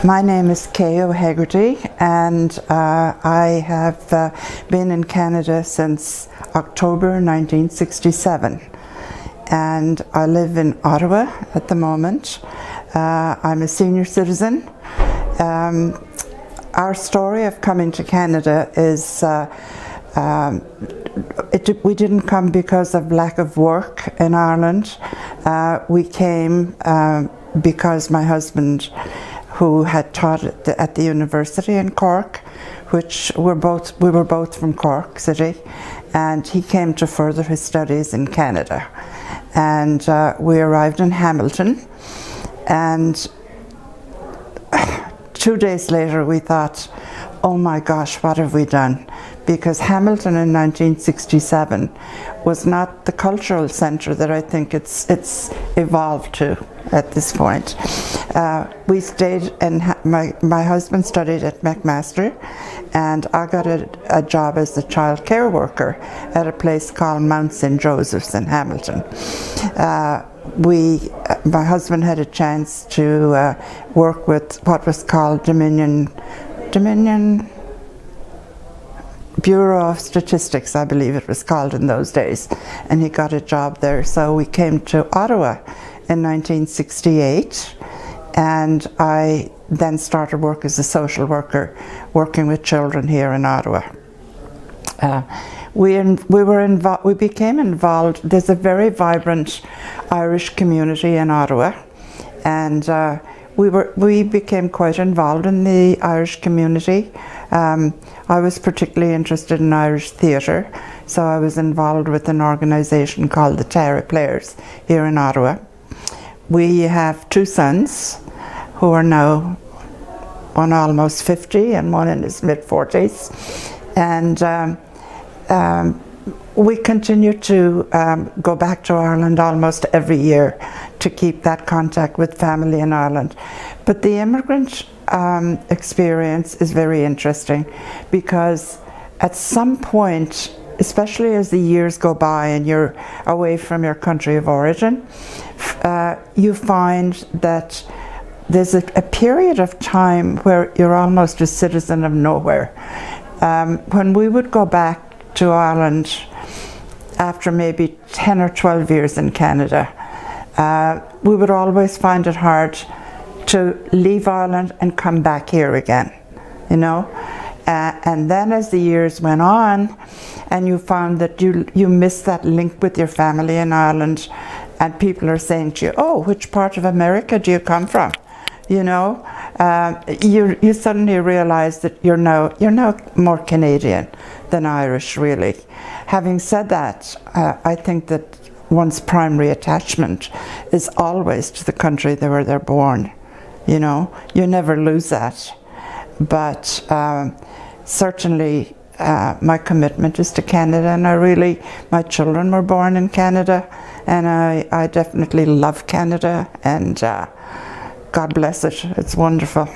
My name is Kay O'Hegarty, and I have been in Canada since October 1967, and I live in Ottawa at the moment. I'm a senior citizen. Our story of coming to Canada is we didn't come because of lack of work in Ireland. We came because my husband, who had taught at the university in Cork, which we were both from Cork City, and he came to further his studies in Canada. And we arrived in Hamilton, and 2 days later we thought, oh my gosh, what have we done? Because Hamilton in 1967 was not the cultural centre that I think it's evolved to at this point. We stayed in, my husband studied at McMaster, and I got a job as a child care worker at a place called Mount St. Joseph's in Hamilton. My husband had a chance to work with what was called Dominion Bureau of Statistics, I believe it was called in those days, and he got a job there. So we came to Ottawa in 1968, and I then started work as a social worker, working with children here in Ottawa. We became involved. There's a very vibrant Irish community in Ottawa, and we became quite involved in the Irish community. I was particularly interested in Irish theatre, so I was involved with an organisation called the Tara Players here in Ottawa. We have two sons who are now, one almost 50 and one in his mid-40s, and we continue to go back to Ireland almost every year to keep that contact with family in Ireland. But the immigrant experience is very interesting, because at some point, especially as the years go by and you're away from your country of origin, you find that there's a period of time where you're almost a citizen of nowhere. When we would go back to Ireland after maybe 10 or 12 years in Canada, we would always find it hard to leave Ireland and come back here again, you know. And then as the years went on, and you found that you missed that link with your family in Ireland, and people are saying to you, oh, which part of America do you come from? You know, you suddenly realize that you're now more Canadian than Irish, really. Having said that, I think that one's primary attachment is always to the country where they're born. You know, you never lose that. But certainly my commitment is to Canada, and my children were born in Canada, and I definitely love Canada, and God bless it. It's wonderful.